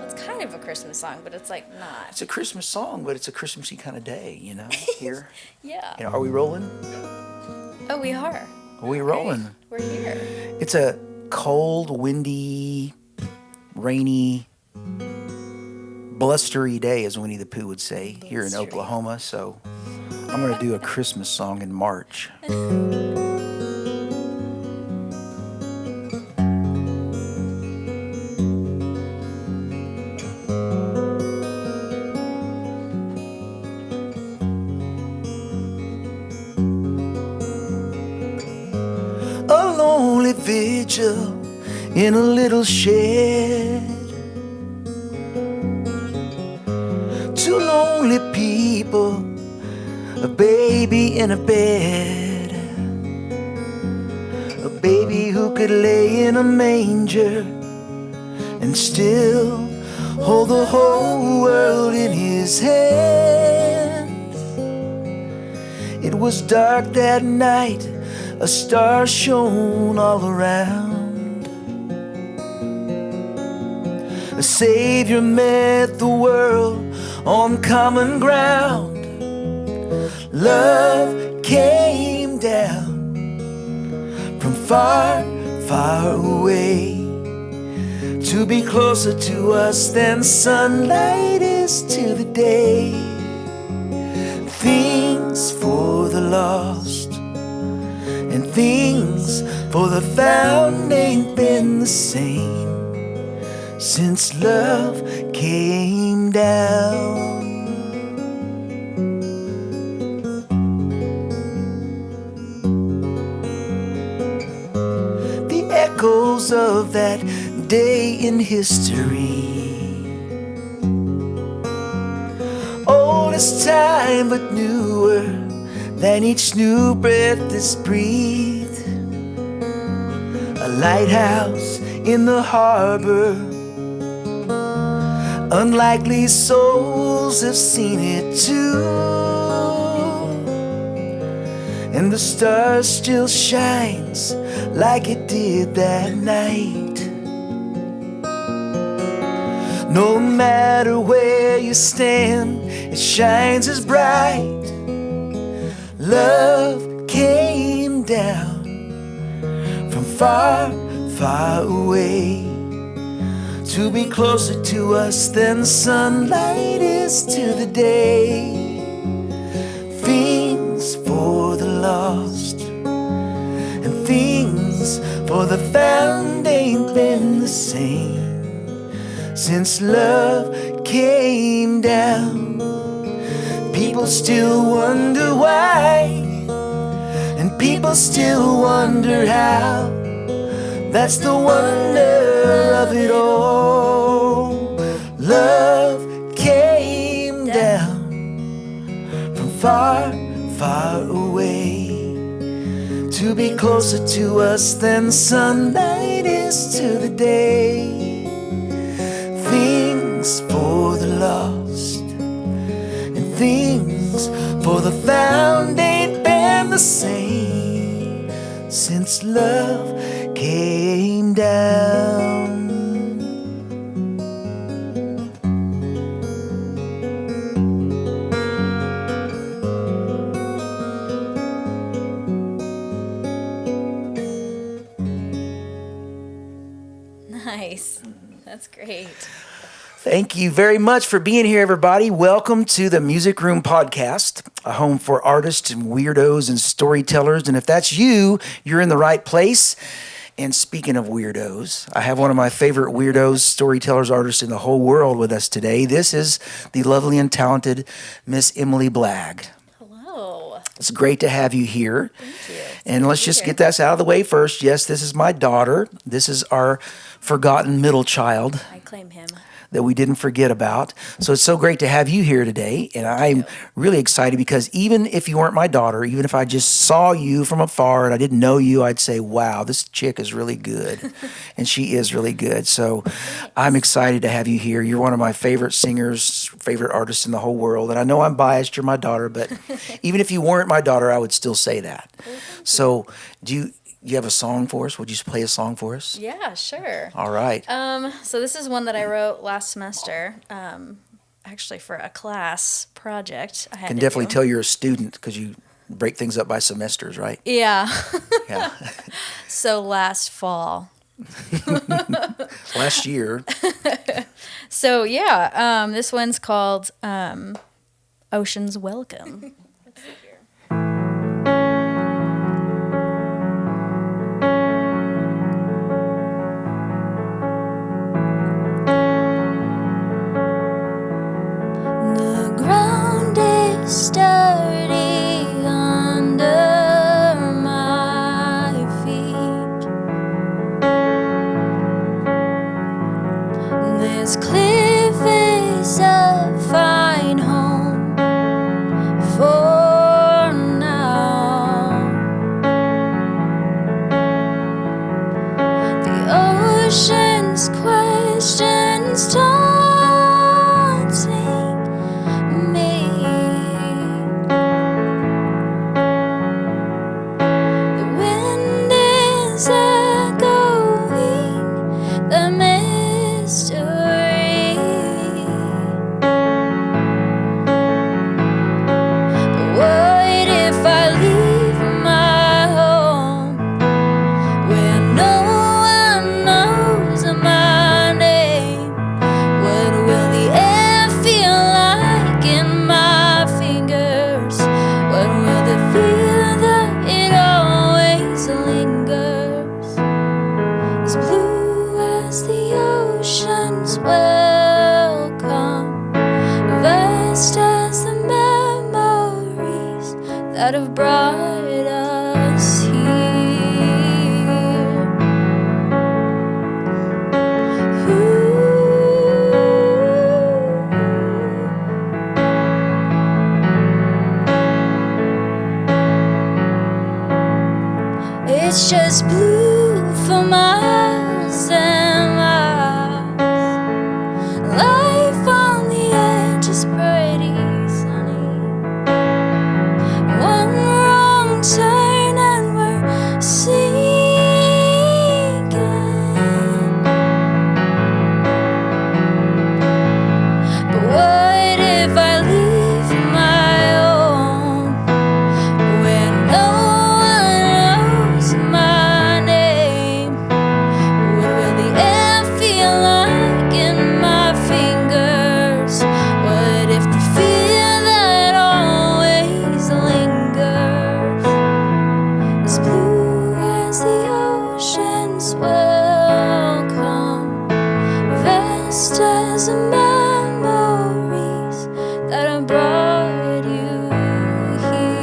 It's kind of a Christmas song, but it's like not. It's a Christmas song, but it's a Christmassy kind of day, here. Yeah. Are we rolling? Oh, we are. Are we rolling? We're here. It's a cold, windy, rainy, blustery day, as Winnie the Pooh would say, here in Oklahoma. So I'm going to do a Christmas song in March. A lonely vigil in a little shed. Two lonely people, a baby in a bed. A baby who could lay in a manger and still hold the whole world in his hands. It was dark that night, a star shone all around. A Savior met the world on common ground. Love came down from far, far away to be closer to us than sunlight is to the day. Things for the lost and things for the found ain't been the same since love came down. The echoes of that day in history, old as time but newer than each new breath is breathed. A lighthouse in the harbor, unlikely souls have seen it too. And the star still shines like it did that night. No matter where you stand, it shines as bright. Love came down from far, far away to be closer to us than sunlight is to the day. Things for the lost and things for the found ain't been the same since love came down. People still wonder why, and people still wonder how. That's the wonder of it all. Love came down from far, far away to be closer to us than sunlight is to the day. Things for the lost and things for the found ain't been the same since love came down. Nice. That's great. Thank you very much for being here, everybody. Welcome to the Music Room Podcast, a home for artists and weirdos and storytellers. And if that's you, you're in the right place. And speaking of weirdos, I have one of my favorite weirdos, storytellers, artists in the whole world with us today. This is the lovely and talented Miss Emily Blagg. Hello. It's great to have you here. Thank you. And let's just get this out of the way first. Yes, this is my daughter. This is our forgotten middle child. I claim him. that we didn't forget about. So it's so great to have you here today. And I'm really excited because even if you weren't my daughter, even if I just saw you from afar and I didn't know you, I'd say, wow, this chick is really good. And she is really good. So I'm excited to have you here. You're one of my favorite singers, favorite artists in the whole world. And I know I'm biased, you're my daughter, but even if you weren't my daughter, I would still say that. So do you have a song for us? Would you play a song for us? Yeah, sure. All right. So this is one that I wrote last semester, actually for a class project I had Can to definitely do. tell you're a student because you break things up by semesters, right? Yeah. Yeah. So last fall. Last year. So yeah, this one's called Ocean's Welcome. Let's see here. The ground is sturdy under my feet. This cliff is a fine home for now. The ocean's questions taunting me. The wind is echoing the mystery. But what if I leave my home where no one knows my name? What will the air feel like in my fingers? What will the feel that it always lingers? As blue as the ocean's welcome, vast as the memories that have brought us here. It's just blue for miles and miles. Life on the edge is pretty sunny. One wrong turn and we're sinking. But what if I leave my home where no one knows my name? What will the air feel like in my fingers? What if the fear that always lingers? As blue as the ocean's welcome, vast as the memories that have brought you here.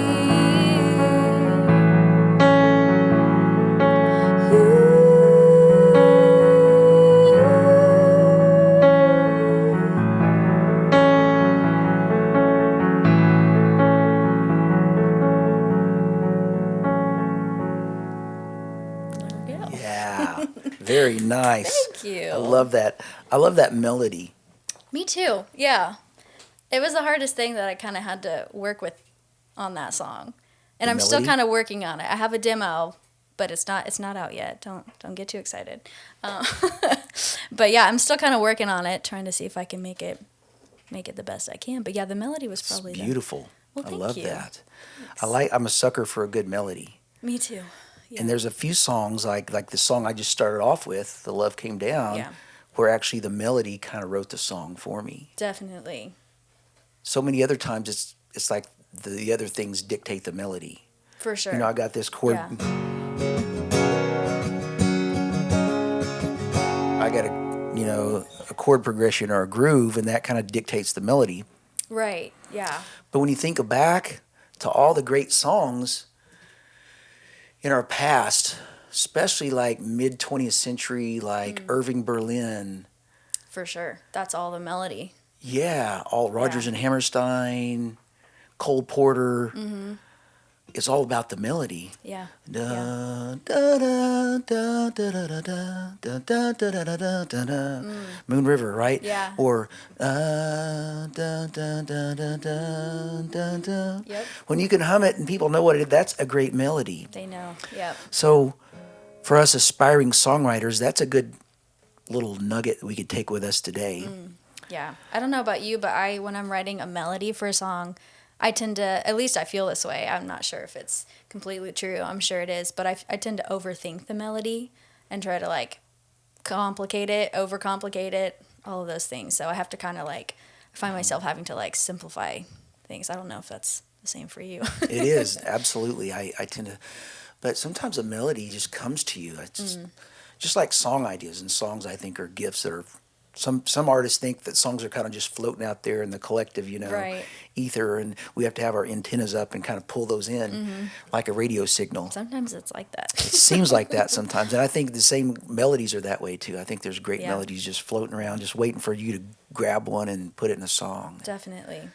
There we go. Yeah. Very nice. Thank you. I love that. I love that melody. Me too. Yeah. It was the hardest thing that I kind of had to work with on that song. And The I'm still melody? kind of working on it. I have a demo, but it's not out yet. Don't get too excited. But yeah, I'm still kind of working on it, trying to see if I can make it the best I can. But yeah, the melody was It's probably beautiful. Well, I thank love you. that. I'm a sucker for a good melody. Me too. Yeah. And there's a few songs like the song I just started off with, The Love Came Down, Yeah. where actually the melody kind of wrote the song for me. Definitely. So many other times it's like the other things dictate the melody. For sure. You know, I got this chord. Yeah. I got a chord progression or a groove, and that kind of dictates the melody. Right. Yeah. But when you think back to all the great songs in our past, especially like mid 20th century, like Irving Berlin, For sure. That's all the melody. Yeah, all Rodgers and Hammerstein, Cole Porter. It's all about the melody. Yeah. Da, da, da, da, da, da, da, da, da, da, da, da, da, da, da. Moon River, right? Yeah. Or da, da, da, da, da, da, da, da. Yep. When you can hum it and people know what it is, that's a great melody. They know. Yep. So for us aspiring songwriters, that's a good little nugget we could take with us today. Yeah. I don't know about you, but when I'm writing a melody for a song, I tend to, at least I feel this way. I'm not sure if it's completely true. I'm sure it is, but I tend to overthink the melody and try to like complicate it, overcomplicate it, all of those things. So I have to kind of like find myself having to like simplify things. I don't know if that's the same for you. It is, absolutely. I tend to, but sometimes a melody just comes to you. It's just like song ideas, and songs I think are gifts that are, some artists think that songs are kind of just floating out there in the collective, Right. ether, and we have to have our antennas up and kind of pull those in like a radio signal. Sometimes it's like that. It seems like that sometimes, and I think the same melodies are that way too. I think there's great melodies just floating around, just waiting for you to grab one and put it in a song. Definitely.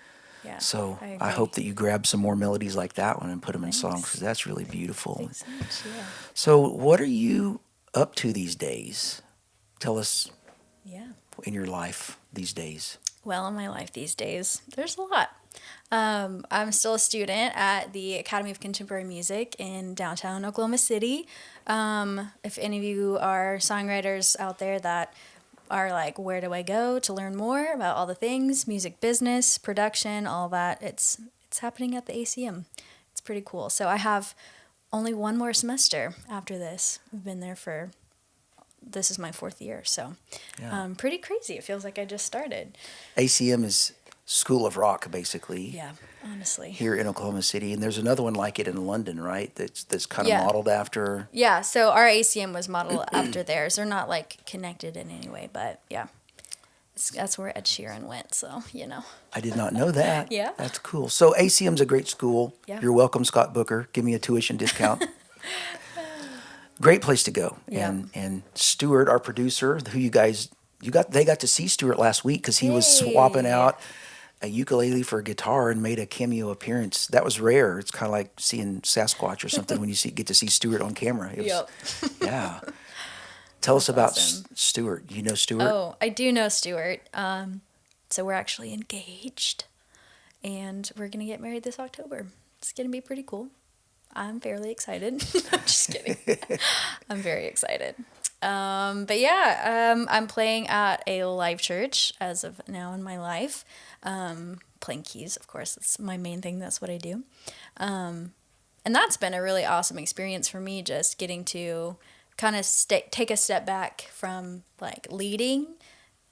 Yeah. So I I hope that you grab some more melodies like that one and put them in songs, Thanks. because that's really beautiful. Thanks so much. Yeah. So what are you up to these days? Tell us Yeah. in your life these days. Well, in my life these days, there's a lot. I'm still a student at the Academy of Contemporary Music in downtown Oklahoma City. If any of you are songwriters out there that are like, where do I go to learn more about all the things, music business, production, all that, it's happening at the ACM. It's pretty cool. So I have only one more semester after this. I've been there this is my 4th year, so pretty crazy. It feels like I just started. ACM is School of Rock, basically. Yeah, honestly. Here in Oklahoma City, and there's another one like it in London, right? That's kind of modeled after. Yeah, so our ACM was modeled after theirs. They're not like connected in any way, but yeah, that's where Ed Sheeran went. So I did not know that. Yeah. That's cool. So ACM's a great school. Yeah. You're welcome, Scott Booker. Give me a tuition discount. Great place to go. Yeah. And Stuart, our producer, who they got to see Stuart last week because he was swapping out a ukulele for a guitar and made a cameo appearance. That was rare. It's kind of like seeing Sasquatch or something when you get to see Stuart on camera. It was, yeah. Tell us about Stuart. You know Stuart? Oh, I do know Stuart. So we're actually engaged, and we're gonna get married this October. It's gonna be pretty cool. I'm fairly excited. Just kidding. I'm very excited. But yeah, I'm playing at a live church as of now in my life. Playing keys, of course. That's my main thing. That's what I do. And that's been a really awesome experience for me, just getting to kind of take a step back from like leading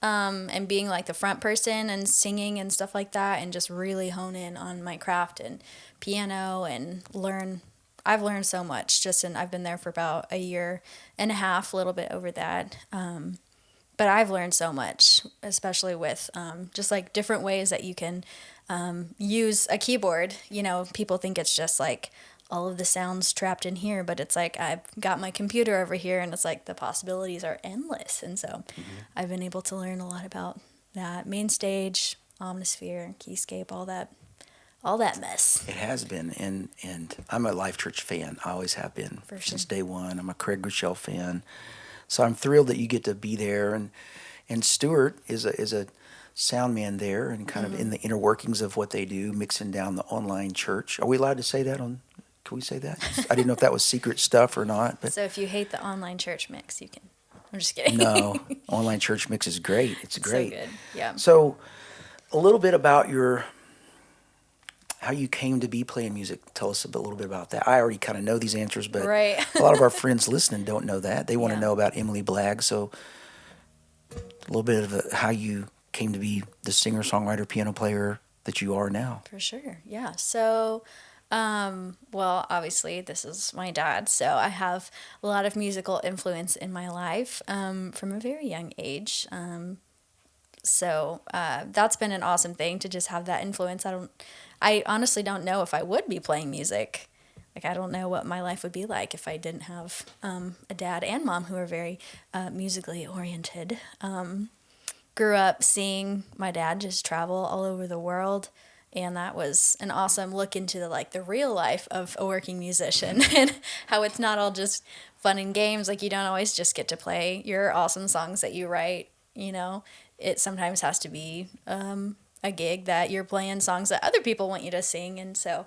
and being like the front person and singing and stuff like that, and just really hone in on my craft and piano and learn. I've learned so much I've been there for about a year and a half, a little bit over that. But I've learned so much, especially with just like different ways that you can use a keyboard. People think it's just like all of the sounds trapped in here, but it's like I've got my computer over here, and it's like the possibilities are endless. And so I've been able to learn a lot about that main stage, Omnisphere, Keyscape, all that mess. It has been, and I'm a Life Church fan. I always have been since day one. I'm a Craig Rochelle fan, so I'm thrilled that you get to be there. And Stuart is a sound man there, and kind of in the inner workings of what they do, mixing down the online church. Are we allowed to say that on? Can we say that? I didn't know if that was secret stuff or not. But so if you hate the online church mix, you can. I'm just kidding. No, online church mix is great. It's great. So good. Yeah. So a little bit about how you came to be playing music. Tell us a little bit about that. I already kind of know these answers, but right. A lot of our friends listening don't know that. They want to Yeah. know about Emily Blagg. So a little bit of how you came to be the singer, songwriter, piano player that you are now. For sure. Yeah. So, well, obviously this is my dad, so I have a lot of musical influence in my life, from a very young age. So that's been an awesome thing to just have that influence. I honestly don't know if I would be playing music. Like, I don't know what my life would be like if I didn't have a dad and mom who are very musically oriented. grew up seeing my dad just travel all over the world. And that was an awesome look into the real life of a working musician and how it's not all just fun and games. Like, you don't always just get to play your awesome songs that you write, you know. It sometimes has to be a gig that you're playing songs that other people want you to sing. And so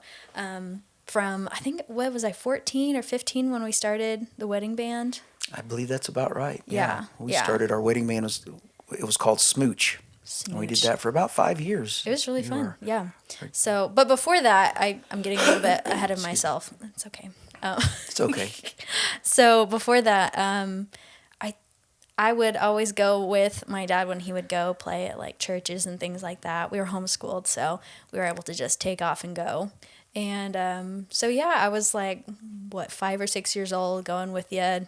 from, I think, what was I, 14 or 15 when we started the wedding band? I believe that's about right. Yeah. We started our wedding band, it was called Smooch. And we did that for about 5 years. It was really fun. Yeah. So, but before that, I'm getting a little bit ahead of myself. It's okay. It's okay. So before that, I would always go with my dad when he would go play at like churches and things like that. We were homeschooled, so we were able to just take off and go. And so yeah, I was like, 5 or 6 years old, going with you.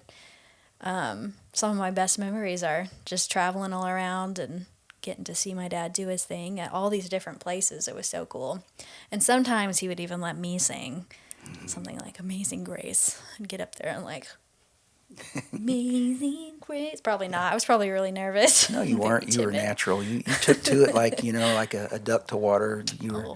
Some of my best memories are just traveling all around and getting to see my dad do his thing at all these different places. It was so cool. And sometimes he would even let me sing something like Amazing Grace and get up there and like, Amazing Grace. Probably not. I was probably really nervous. No, you weren't. You were natural. You took to it like, like a duck to water. You were,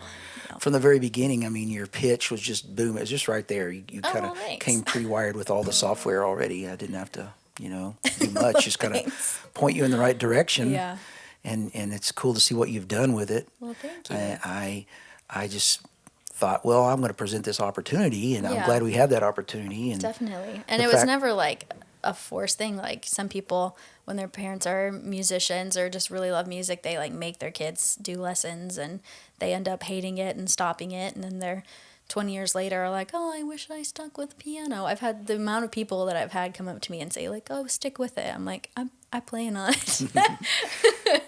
from the very beginning, I mean, your pitch was just boom. It was just right there. You kind of came pre-wired with all the software already. I didn't have to, do much. Just kind of point you in the right direction. Yeah. And it's cool to see what you've done with it. Well, thank you. I just thought, well, I'm going to present this opportunity, and I'm glad we had that opportunity. And definitely. And it was never like a forced thing. Like some people, when their parents are musicians or just really love music, they like make their kids do lessons, and they end up hating it and stopping it, and then they're 20 years later are like, oh, I wish I stuck with piano. I've had the amount of people that I've had come up to me and say like, oh, stick with it. I'm like, I plan on it.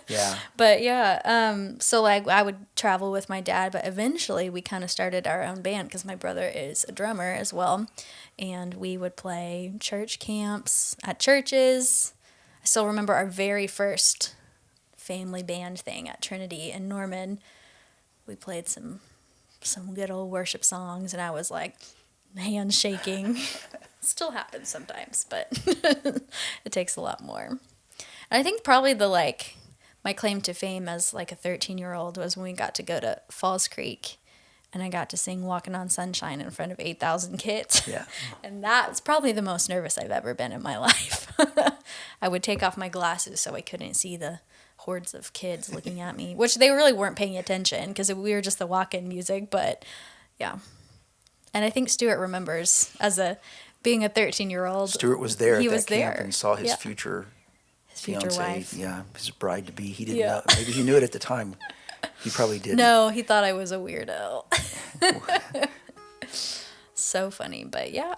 Yeah. But yeah, so like I would travel with my dad, but eventually we kind of started our own band because my brother is a drummer as well. And we would play church camps at churches. I still remember our very first family band thing at Trinity in Norman. We played some good old worship songs, and I was like hands shaking. Still happens sometimes, but it takes a lot more. And I think probably my claim to fame as like a 13-year-old was when we got to go to Falls Creek and I got to sing Walking on Sunshine in front of 8,000 kids. Yeah. And that's probably the most nervous I've ever been in my life. I would take off my glasses so I couldn't see the hordes of kids looking at me, which they really weren't paying attention because we were just the walk-in music, but yeah. And I think Stuart remembers being a 13-year-old. Stuart was there he at was that camp there. and saw his future fiancée, wife. Yeah, his bride-to-be. He didn't know. Maybe he knew it at the time. He probably didn't. No, he thought I was a weirdo. So funny, but yeah.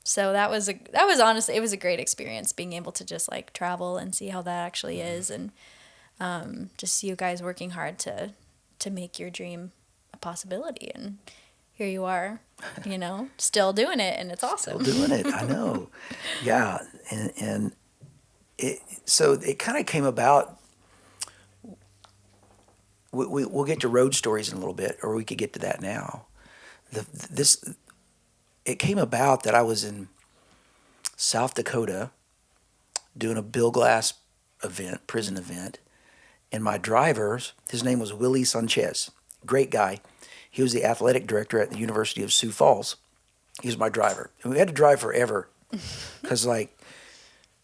So that was honestly, it was a great experience being able to just like travel and see how that actually is, and just see you guys working hard to make your dream a possibility, and here you are, still doing it, and it's awesome. Still doing it, I know. Yeah, and so it kind of came about. We'll get to road stories in a little bit, or we could get to that now. It came about that I was in South Dakota doing a Bill Glass event, prison event, and my driver, his name was Willie Sanchez, great guy. He was the athletic director at the University of Sioux Falls. He was my driver, and we had to drive forever because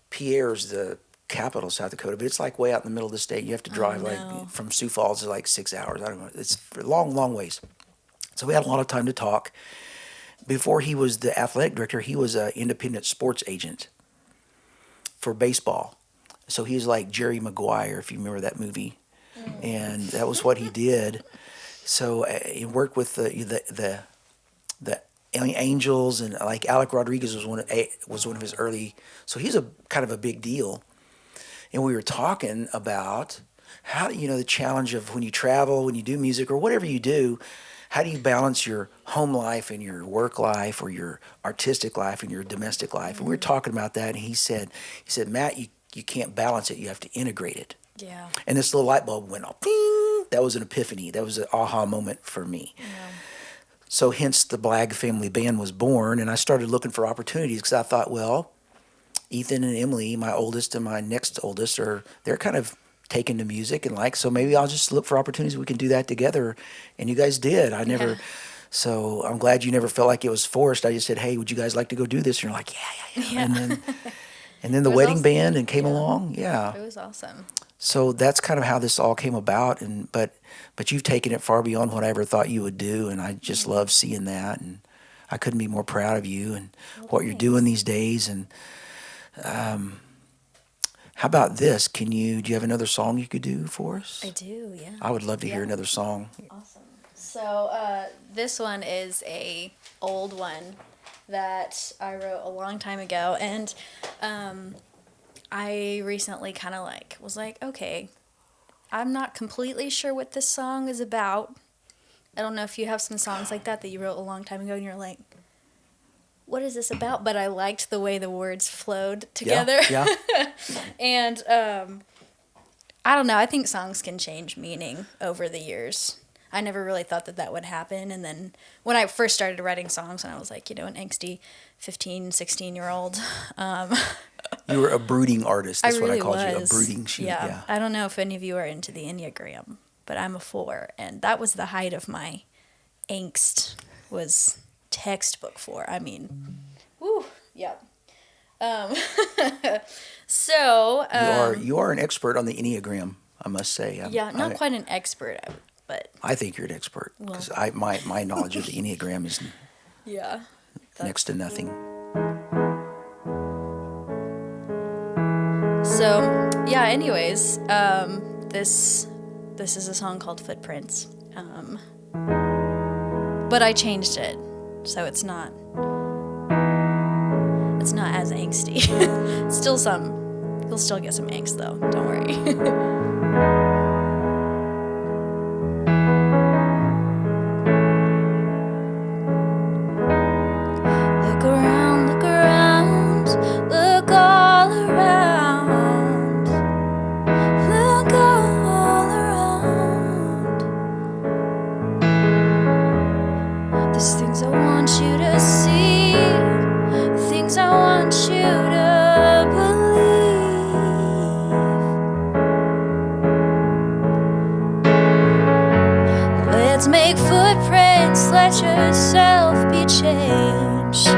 Pierre's the capital of South Dakota, but it's like way out in the middle of the state. You have to drive from Sioux Falls to like 6 hours. I don't know. It's long, long ways. So we had a lot of time to talk. Before he was the athletic director, he was an independent sports agent for baseball. So he was like Jerry Maguire, if you remember that movie. And that was what he did. So he worked with the Angels, and like Alec Rodriguez was one of his early. So he's a kind of a big deal. And we were talking about how, the challenge of when you travel, when you do music or whatever you do, how do you balance your home life and your work life, or your artistic life and your domestic life? And we were talking about that, and he said, Matt, you can't balance it. You have to integrate it. Yeah. And this little light bulb went off. Ping! That was an epiphany. That was an aha moment for me. Yeah. So hence the Blagg family band was born, and I started looking for opportunities because I thought, well, Ethan and Emily, my oldest and my next oldest, they're kind of taken to music, and so maybe I'll just look for opportunities we can do that together. And you guys did. I never. Yeah. So I'm glad you never felt like it was forced. I just said, "Hey, would you guys like to go do this?" And you're like, "Yeah." Yeah. And then the It was wedding awesome. band and came Yeah. along. Yeah. It was awesome. So that's kind of how this all came about. And but you've taken it far beyond what I ever thought you would do, and I just love seeing that. And I couldn't be more proud of you and what you're doing these days. And how about this? Do you have another song you could do for us? I do, yeah. I would love to hear another song. Awesome. So this one is a old one that I wrote a long time ago, and I recently kind of was like, okay, I'm not completely sure what this song is about. I don't know if you have some songs like that you wrote a long time ago, and you're like, what is this about? But I liked the way the words flowed together. Yeah. And I don't know. I think songs can change meaning over the years. I never really thought that would happen. And then when I first started writing songs, when I was an angsty 15, 16-year-old. You were a brooding artist. That's what I called you, a was. brooding shoot. Yeah. I don't know if any of you are into the Enneagram, but I'm a 4. And that was the height of my angst, was textbook 4. I mean, woo, yeah. So you are an expert on the Enneagram, I must say. Not quite an expert, but I think you're an expert because my knowledge of the Enneagram is next to nothing. So anyways, this is a song called Footprints, but I changed it, so it's not as angsty. You'll still get some angst though, don't worry. Look around, look all around, look all around. There's things I want you to see, things I want you to believe. Let's make footprints, let yourself be changed.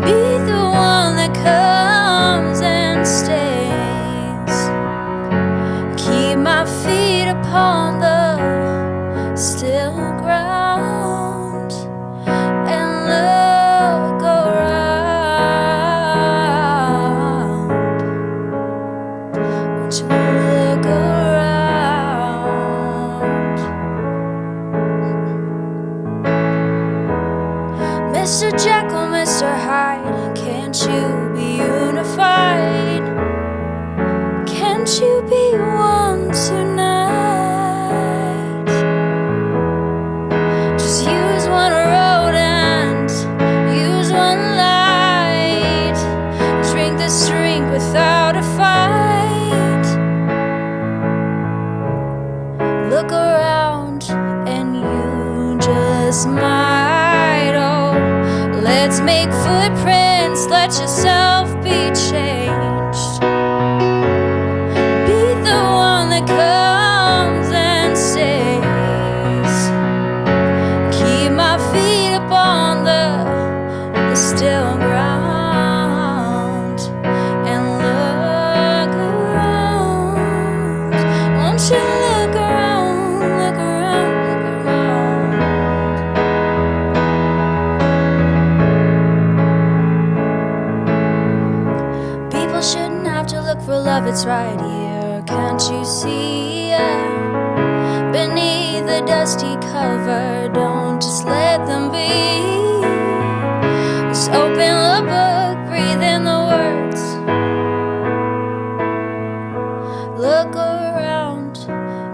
Be the one that comes and stays. Keep my feet upon the still ground and look around. Won't you look around? Mr. Jekyll, Mr. Hyde, can't you be unified? Can't you be one tonight? Just use one road and use one light. Drink this drink without a fight. Look around and you just might. Oh, let's make footprints, let yourself be changed. Be the one that comes and stays. Keep my feet upon the still ground and look around. Won't you look around, look around, look around? People shouldn't have to look for love, it's right here. Can't you see it? Beneath the dusty cover, don't just let them be. Just open the book, breathe in the words. Look around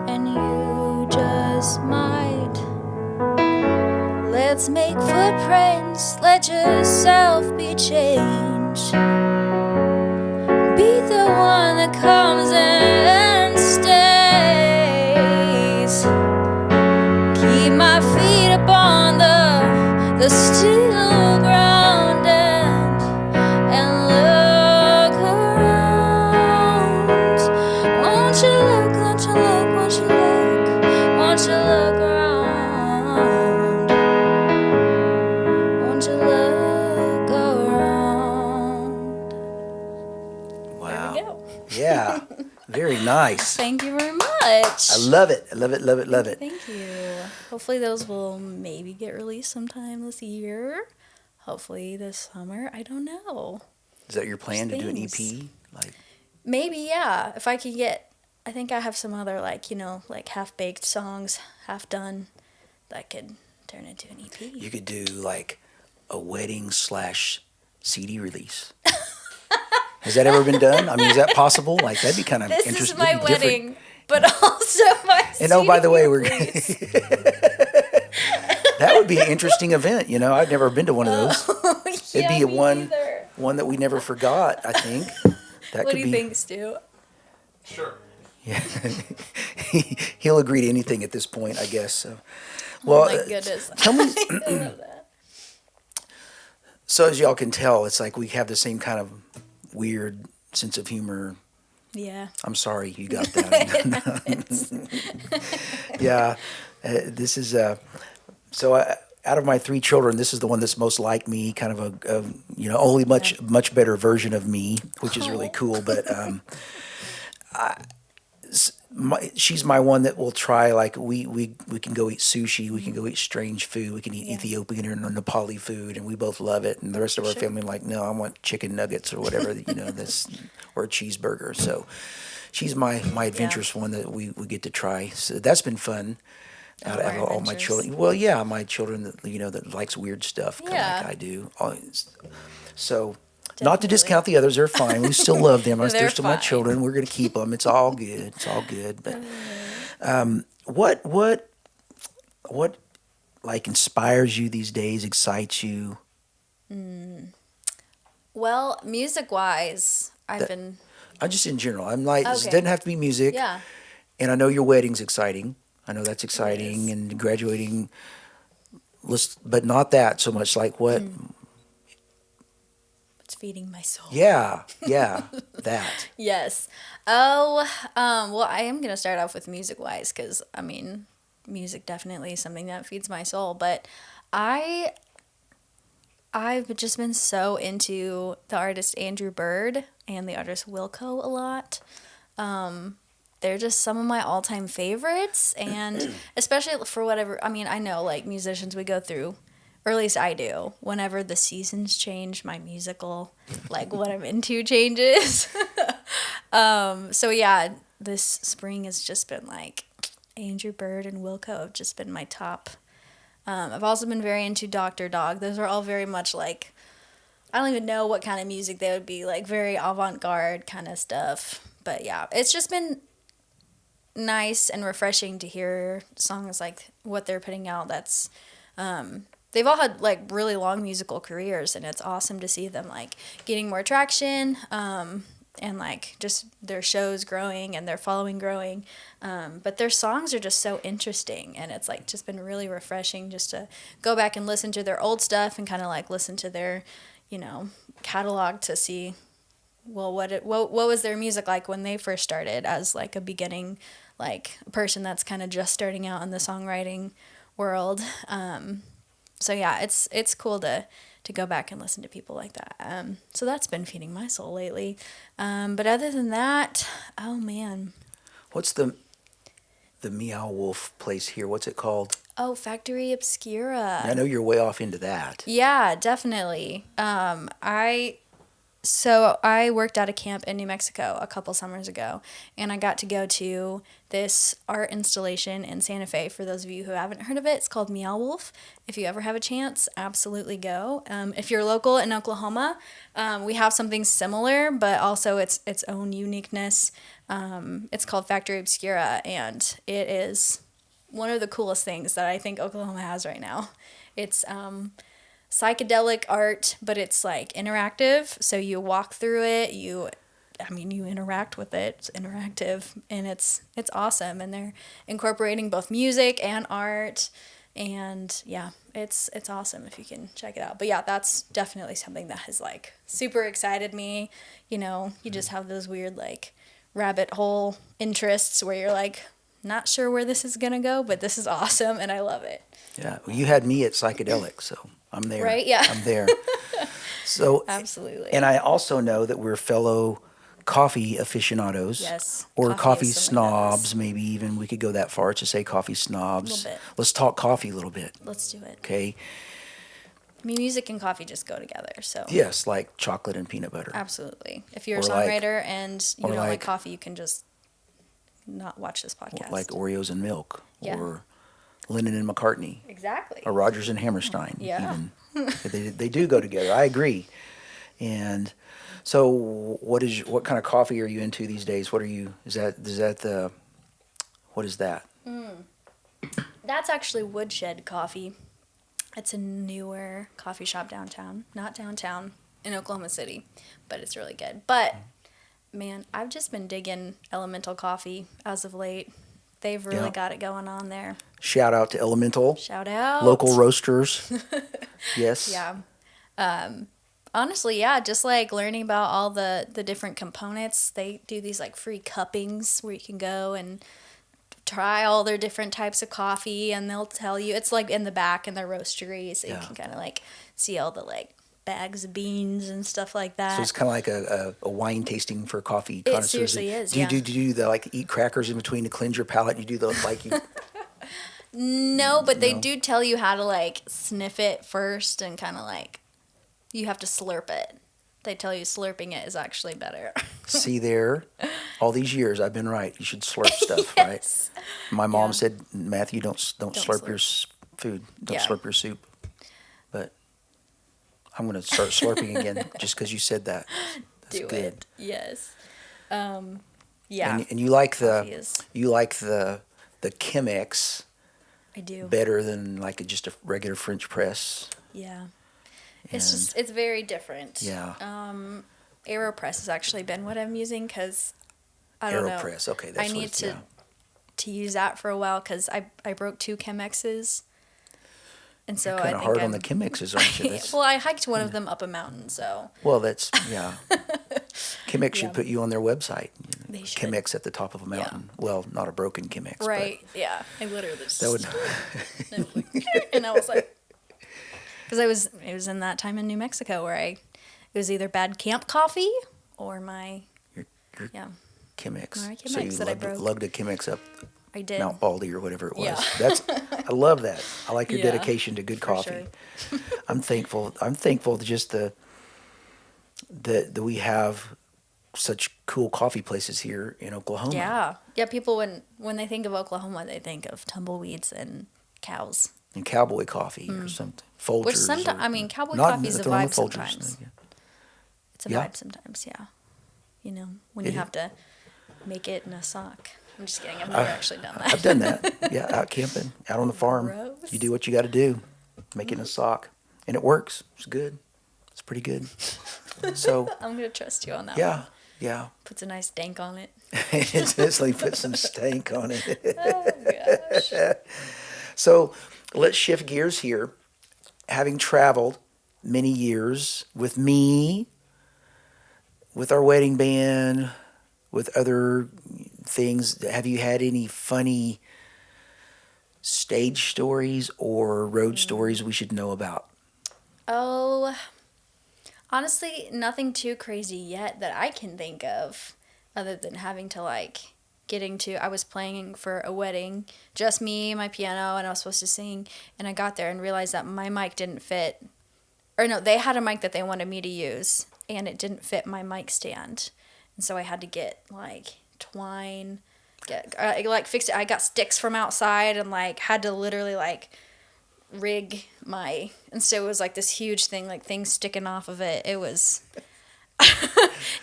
and you just might. Let's make footprints, let yourself be changed. Be the one that comes and stays. Keep my feet upon the still ground and look around. Won't Don't you look around. Wow. There we go. Yeah. Very nice. Thank you very much. I love it. I love it, love it, love it. Thank you. Hopefully those will maybe get released sometime this year. Hopefully this summer. I don't know. Is that your plan to do an Things. EP? Like, Maybe, yeah. If I could get, I think I have some other, like, you know, like half-baked songs, half done, that could turn into an EP. you could do like a wedding / CD release. Has that ever been done? I mean, is that possible? Like, that'd be kind of This interesting. is my That'd be different. wedding, but also my And oh, by the way, we're release. that would be an interesting event. You know, I've never been to one of those. It'd be Yeah, a me one neither. one that we never forgot. I think that What could do you be. think, Stu? Sure. Yeah, he'll agree to anything at this point, I guess. So, Oh well, my goodness. tell me. I love that. So as y'all can tell, it's like we have the same kind of weird sense of humor. Yeah. I'm sorry you got that. Yeah, this is so. Out of my 3 children, this is the one that's most like me, kind of a you know, only much better version of me, which is really cool. But she's my one that will try, like we can go eat sushi, we can go eat strange food, we can eat Yeah. Ethiopian or Nepali food, and we both love it. And the rest of our Sure. family like, no, I want chicken nuggets or whatever, you know, that's or a cheeseburger. So she's my adventurous one that we get to try. So that's been fun. Out of all my children, well, yeah, my children that you know that likes weird stuff, kind of Yeah. like I do. So, not to Definitely. discount the others; they're fine. We still love them. They're They're still my fine. children. We're gonna keep them. It's all good. It's all good. But what like inspires you these days? Excites you? Well, music-wise, I've That- been, I just in general. I'm like, this Okay. doesn't have to be music. yeah. And I know your wedding's exciting. I know that's exciting, is. and graduating. But not that so much. Like what? It's feeding my soul. Yeah, that. Yes. Oh, well, I am going to start off with music-wise because, I mean, music definitely is something that feeds my soul. But I've just been so into the artist Andrew Bird and the artist Wilco a lot. They're just some of my all-time favorites, and especially for whatever, I mean, I know, like, musicians, we go through, or at least I do, whenever the seasons change, my musical, like, what I'm into changes. So, yeah, this spring has just been, like, Andrew Bird and Wilco have just been my top. I've also been very into Dr. Dog. Those are all very much, like, I don't even know what kind of music they would be, like, very avant-garde kind of stuff. But, yeah, it's just been nice and refreshing to hear songs like what they're putting out. That's they've all had like really long musical careers, and it's awesome to see them like getting more traction, and like just their shows growing and their following growing. But their songs are just so interesting, and it's like just been really refreshing just to go back and listen to their old stuff and kind of like listen to their, you know, catalog to see, well, what was their music like when they first started as like a beginning, like a person that's kind of just starting out in the songwriting world. So yeah, it's cool to go back and listen to people like that. So that's been feeding my soul lately. But other than that, oh man. What's the Meow Wolf place here? What's it called? Oh, Factory Obscura. I know you're way off into that. Yeah, definitely. So I worked at a camp in New Mexico a couple summers ago, and I got to go to this art installation in Santa Fe. For those of you who haven't heard of it, it's called Meow Wolf. If you ever have a chance, absolutely go. If you're local in Oklahoma, we have something similar, but also its own uniqueness. It's called Factory Obscura, and it is one of the coolest things that I think Oklahoma has right now. It's psychedelic art, but it's like interactive. So you walk through it, you interact with it. It's interactive, and it's awesome. And they're incorporating both music and art, and yeah, it's awesome if you can check it out. But yeah, that's definitely something that has like super excited me. You know, you just have those weird like rabbit hole interests where you're like, not sure where this is gonna go, but this is awesome and I love it. Yeah. Well, you had me at psychedelic, so I'm there. Right? Yeah. I'm there. So Absolutely. And I also know that we're fellow coffee aficionados. Yes, Or coffee coffee is so my snobs, goodness. maybe even we could go that far to say coffee snobs. A little bit. Let's talk coffee a little bit. Let's do it. Okay. I mean, music and coffee just go together, so. Yes, like chocolate and peanut butter. Absolutely. If you're a Or like- songwriter and you or don't like like- coffee, you can just not watch this podcast. Like Oreos and milk. Yeah. Or Lennon and McCartney. Exactly. Or Rodgers and Hammerstein. Yeah. Even. They do go together. I agree. And so, what kind of coffee are you into these days? What are you? What is that? That's actually Woodshed Coffee. It's a newer coffee shop downtown. Not downtown, in Oklahoma City, but it's really good. But, man, I've just been digging Elemental Coffee as of late. They've really Yeah. got it going on there. Shout out to Elemental, Shout out. local roasters. Yes. Yeah. Honestly, yeah, just like learning about all the different components. They do these like free cuppings where you can go and try all their different types of coffee, and they'll tell you, it's like in the back in their roastery, so you can kind of like see all the like bags of beans and stuff like that. So it's kind of like a wine tasting for coffee It connoisseurs. seriously is, Do you yeah. do you the like eat crackers in between to cleanse your palate? You do the like you, No, but they No. do tell you how to like sniff it first and kind of like you have to slurp it. They tell you slurping it is actually better. see there. All these years I've been right. You should slurp stuff, Yes. right? My mom Yeah. said, Matthew, don't slurp your food. Don't Yeah. slurp your soup. But I'm going to start slurping again just because you said that. That's Do good. it. Yes. Yeah. And you like Coffee is- the Chemex I do. better than like just a regular French press. Yeah. It's And- just, it's very different. Yeah. AeroPress has actually been what I'm using because I don't know. AeroPress. Okay, that's I what need it's, to yeah. to use that for a while because I broke 2 Chemexes. And so You're I kind of think hard on the Chemexes, aren't you? well, I hiked one of them up a mountain, so Well, that's, yeah. Chemex should Yeah. put you on their website. They should. Chemex at the top of a mountain. Well, not a broken Chemex. but right, yeah. I literally just That would, and I was like, because it was in that time in New Mexico where it was either bad camp coffee or my your yeah, Chemex. My So you Chemex that I broke. lugged a Chemex up I did. Mount Baldy or whatever it was. Yeah. I love that. I like your Yeah, dedication to good for coffee. sure. I'm thankful to just that we have such cool coffee places here in Oklahoma. Yeah, yeah. People when they think of Oklahoma, they think of tumbleweeds and cows. And cowboy coffee or something. Folgers. Mm. Which sometimes, or- I mean, cowboy not coffee is a nothing wrong with vibe Folgers. sometimes. It's a Yeah. vibe sometimes, yeah. You know, when It you is. have to make it in a sock. I'm just kidding. I've never actually done that. I've done that. Yeah, out camping, out on the farm. Gross. You do what you got to do. Make it in a sock. And it works. It's good. It's pretty good. So, I'm gonna trust you on that. yeah, One. yeah. Puts a nice dank on it. It's like put some stank on it. Oh gosh. So let's shift gears here. Having traveled many years with me, with our wedding band, with other things, have you had any funny stage stories or road stories we should know about? Oh, honestly, nothing too crazy yet that I can think of, other than having to I was playing for a wedding, just me, my piano, and I was supposed to sing, and I got there and realized that my mic didn't fit, or no, they had a mic that they wanted me to use, and it didn't fit my mic stand, and so I had to get twine, fix it. I got sticks from outside and had to literally rig and so it was this huge thing, things sticking off of it. It was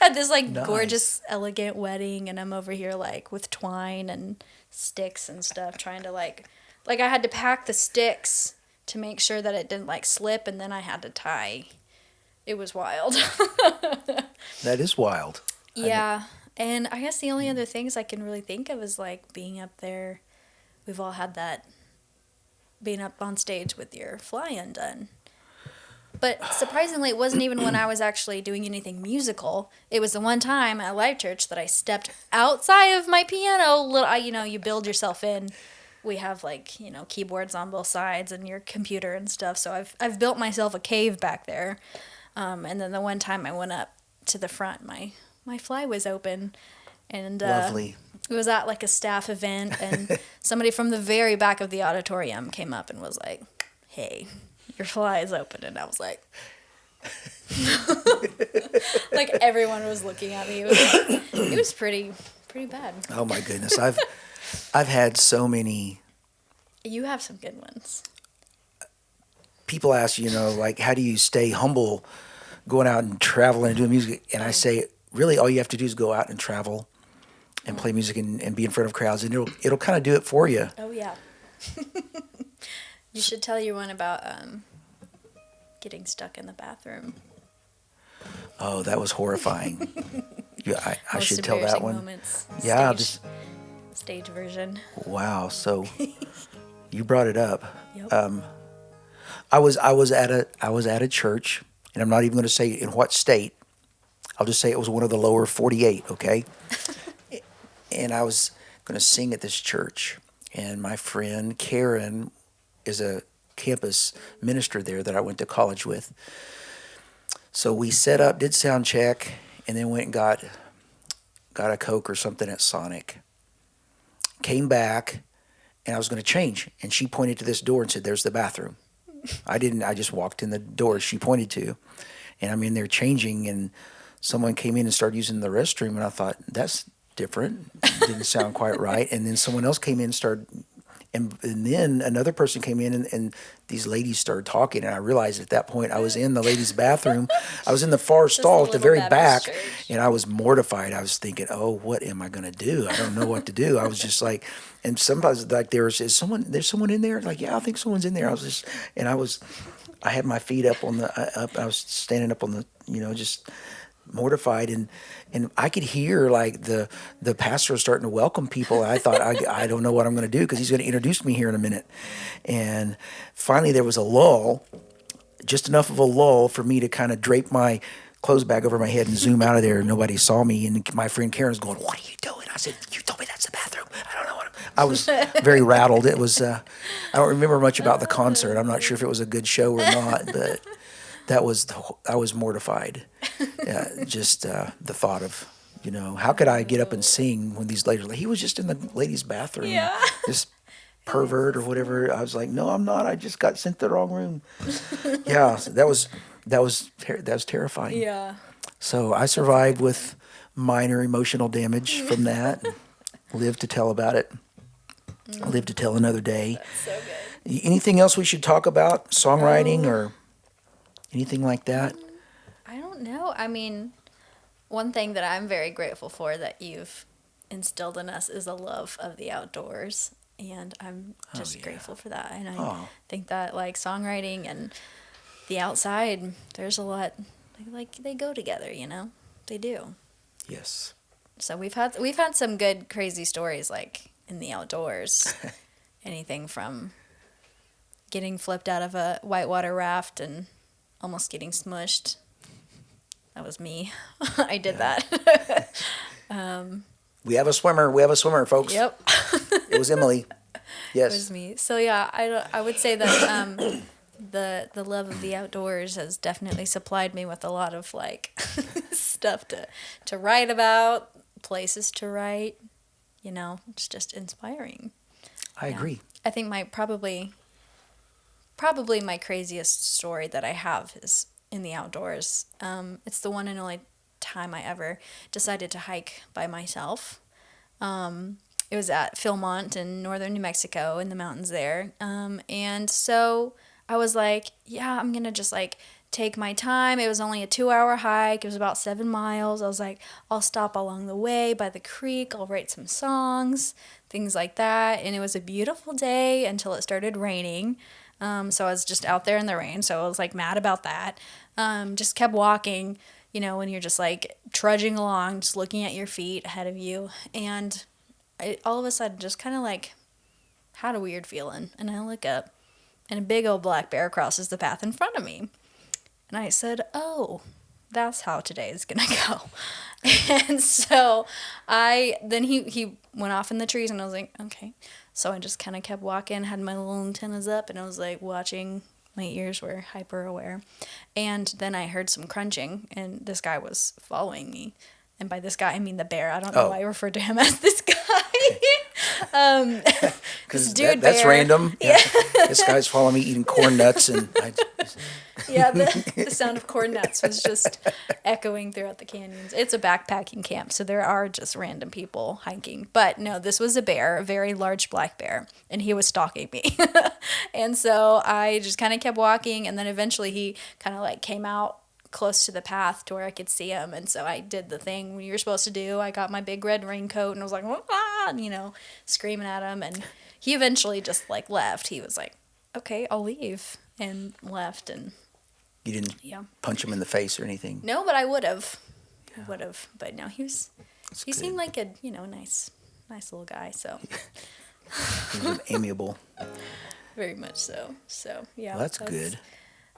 had this Nice. gorgeous elegant wedding, and I'm over here with twine and sticks and stuff trying to I had to pack the sticks to make sure that it didn't slip, and then I had to tie. It was wild. That is wild. Yeah. And I guess the only other things I can really think of is being up there. We've all had that, being up on stage with your fly undone. But surprisingly, it wasn't even when I was actually doing anything musical. It was the one time at Live Church that I stepped outside of my piano. You build yourself in. We have keyboards on both sides and your computer and stuff. So I've built myself a cave back there. And then the one time I went up to the front, my fly was open, and Lovely. it was at like a staff event, and somebody from the very back of the auditorium came up and was like, "Hey, your fly is open," and I was like, like everyone was looking at me. It was pretty bad. Oh my goodness, I've had so many. You have some good ones. People ask, like, how do you stay humble going out and traveling and doing music? And I say, really, all you have to do is go out and travel and play music and be in front of crowds, and it'll kind of do it for you. Oh, yeah. You should tell you one about getting stuck in the bathroom. Oh, that was horrifying. Yeah, I should tell that one. Moments. Yeah, Stage version. Wow. So you brought it up. Yep. I was at a church, and I'm not even going to say in what state. I'll just say it was one of the lower 48. Okay. And I was going to sing at this church, and my friend Karen is a campus minister there that I went to college with. So we set up, did sound check, and then went and got a Coke or something at Sonic. Came back, and I was going to change, and she pointed to this door and said, "There's the bathroom." I didn't. I just walked in the door she pointed to, and I'm in there changing, and someone came in and started using the restroom, and I thought, that's different. Didn't sound quite right. And then someone else came in and started, and then another person came in, and these ladies started talking, and I realized at that point I was in the ladies' bathroom. I was in the far stall at the very back, and I was mortified. I was thinking, oh, what am I going to do? I don't know what to do. I was just like, and somebody's like, there's someone in there? Like, yeah, I think someone's in there. I had my feet up on I was standing up on the, just mortified, and I could hear like the pastor was starting to welcome people. And I thought, I don't know what I'm going to do, because he's going to introduce me here in a minute. And finally there was a lull, just enough of a lull for me to kind of drape my clothes bag over my head and zoom out of there. Nobody saw me, and my friend Karen's going, "What are you doing?" I said, "You told me that's the bathroom. I don't know what I was very rattled. It was I don't remember much about the concert. I'm not sure if it was a good show or not, but I was mortified. Just the thought of, how could I get up and sing when these ladies, he was just in the ladies' bathroom. Yeah. This pervert or whatever. I was like, no, I'm not. I just got sent to the wrong room. Yeah, so that was terrifying. Yeah. So I survived with minor emotional damage from that. Lived to tell about it. Lived to tell another day. That's so good. Anything else we should talk about? Songwriting or anything like that? I don't know. I mean, one thing that I'm very grateful for that you've instilled in us is a love of the outdoors. And I'm just grateful for that. And I think that like songwriting and the outside, there's a lot, they go together, They do. Yes. So we've had some good crazy stories like in the outdoors. Anything from getting flipped out of a whitewater raft and almost getting smushed. That was me. I did that. We have a swimmer, folks. Yep. It was Emily. Yes. It was me. So yeah, I would say that the love of the outdoors has definitely supplied me with a lot of like stuff to write about, places to write. It's just inspiring. I agree. I think my probably my craziest story that I have is in the outdoors. It's the one and only time I ever decided to hike by myself. It was at Philmont in northern New Mexico in the mountains there. And so I was like, yeah, I'm going to just like take my time. It was only a 2-hour hike. It was about 7 miles. I was like, I'll stop along the way by the creek. I'll write some songs, things like that. And it was a beautiful day until it started raining. So I was just out there in the rain. So I was like mad about that. Just kept walking, when you're just like trudging along, just looking at your feet ahead of you. And all of a sudden just kind of like had a weird feeling. And I look up and a big old black bear crosses the path in front of me. And I said, oh, that's how today is going to go. And so then he went off in the trees, and I was like, okay. So I just kind of kept walking, had my little antennas up, and I was like watching. My ears were hyper aware. And then I heard some crunching, and this guy was following me. And by this guy, I mean the bear. I don't know why I referred to him as this guy. Because dude that's bear. random. Yeah. This guy's following me eating corn nuts. And the sound of corn nuts was just echoing throughout the canyons. It's a backpacking camp, so there are just random people hiking. But no, this was a bear, a very large black bear, and he was stalking me. And so I just kind of kept walking, and then eventually he kind of like came out close to the path to where I could see him. And so I did the thing you're supposed to do. I got my big red raincoat, and I was like, ah, and, screaming at him. And he eventually just like left. He was like, okay, I'll leave, and left. And you didn't punch him in the face or anything? No, but I would have. Yeah. But no, he good. Seemed like a, nice little guy. So he was amiable. Very much so. So yeah. Well, that's good.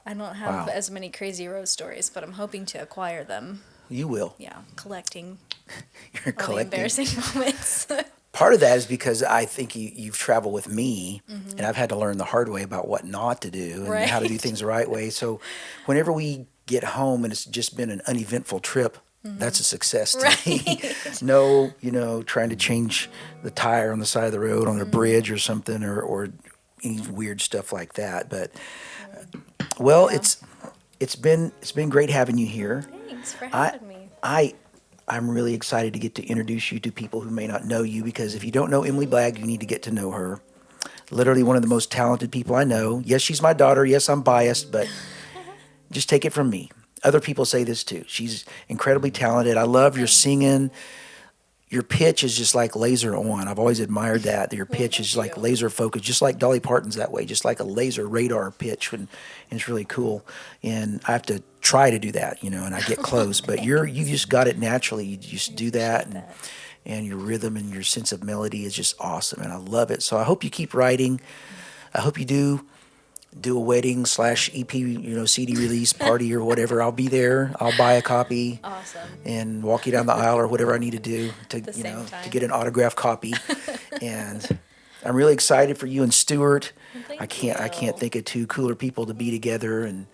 I don't have as many crazy road stories, but I'm hoping to acquire them. You will. Yeah, collecting. You're collecting. The embarrassing moments. Part of that is because I think you've traveled with me, and I've had to learn the hard way about what not to do and how to do things the right way. So whenever we get home and it's just been an uneventful trip, that's a success to me. No, trying to change the tire on the side of the road on a bridge or something, or any weird stuff like that. But it's been great having you here. Thanks for having me. I'm really excited to get to introduce you to people who may not know you, because if you don't know Emily Blagg, you need to get to know her. Literally one of the most talented people I know. Yes, she's my daughter. Yes, I'm biased, but just take it from me. Other people say this too. She's incredibly talented. I love your singing. Your pitch is just like laser on. I've always admired that your pitch is like laser focused, just like Dolly Parton's that way, just like a laser radar pitch, and it's really cool. And I have to try to do that, and I get close, but you just got it naturally. You just do that, and your rhythm and your sense of melody is just awesome, and I love it. So I hope you keep writing. I hope you do a wedding / EP, CD release party or whatever. I'll be there. I'll buy a copy. Awesome. And walk you down the aisle or whatever I need to do to get an autographed copy. And I'm really excited for you and Stuart. I can't think of two cooler people to be together. And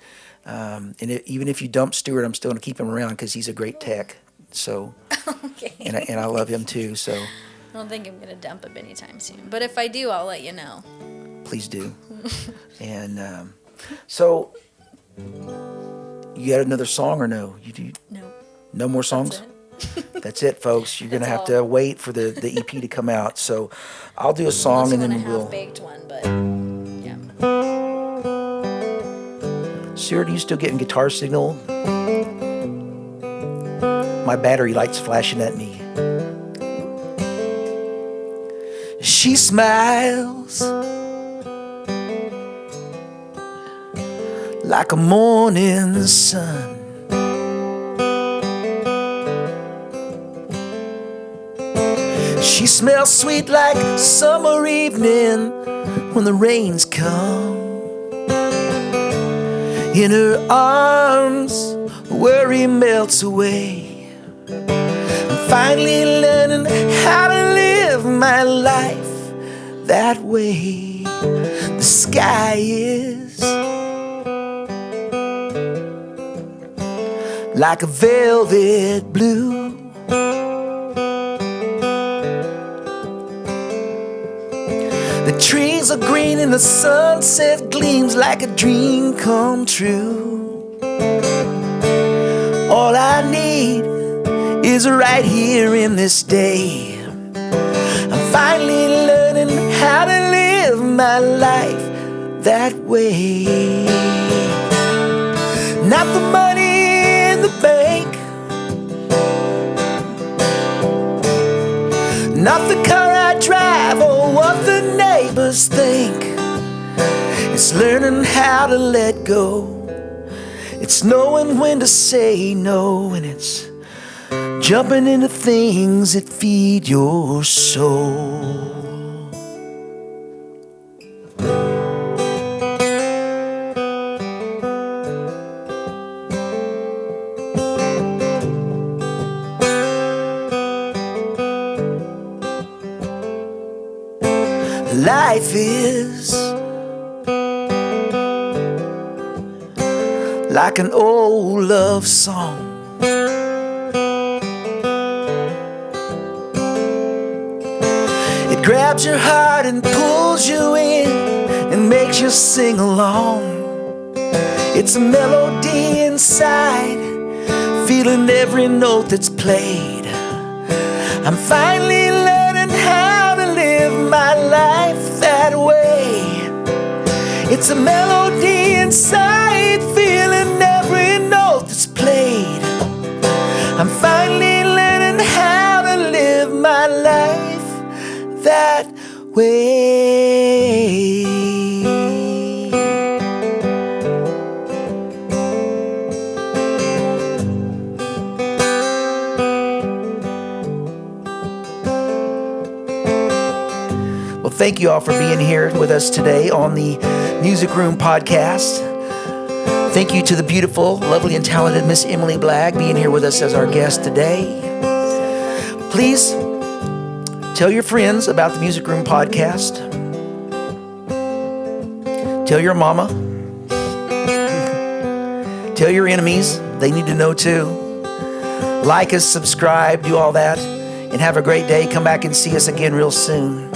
even if you dump Stuart, I'm still gonna keep him around because he's a great tech. So, okay. And I love him too. So I don't think I'm gonna dump him anytime soon. But if I do, I'll let you know. Please do. And so, you got another song or no? You do? No. No more songs? That's it, folks. You're going to have to wait for the EP to come out. So, I'll do a song and then we'll... half-baked one, but yeah. Stuart, are you still getting guitar signal? My battery light's flashing at me. She smiles like a morning sun. She smells sweet like summer evening when the rains come. In her arms, worry melts away. I'm finally learning how to live my life that way. The sky is like a velvet blue. The trees are green and the sunset gleams like a dream come true. All I need is right here in this day. I'm finally learning how to live my life that way. Not the money in the bank, not the car I drive or what the neighbors think. It's learning how to let go. It's knowing when to say no, and it's jumping into things that feed your soul. life is like an old love song. It grabs your heart and pulls you in and makes you sing along. It's a melody inside, feeling every note that's played. I'm finally learning how to live my life that way. It's a melody inside, feeling every note that's played. I'm finally learning how to live my life that way. Well, thank you all for being here with us today on the Music Room Podcast. Thank you to the beautiful, lovely, and talented Miss Emily Blagg being here with us as our guest today. Please tell your friends about the Music Room Podcast. Tell your mama. Tell your enemies. They need to know too. Like us, subscribe, do all that. And have a great day. Come back and see us again real soon.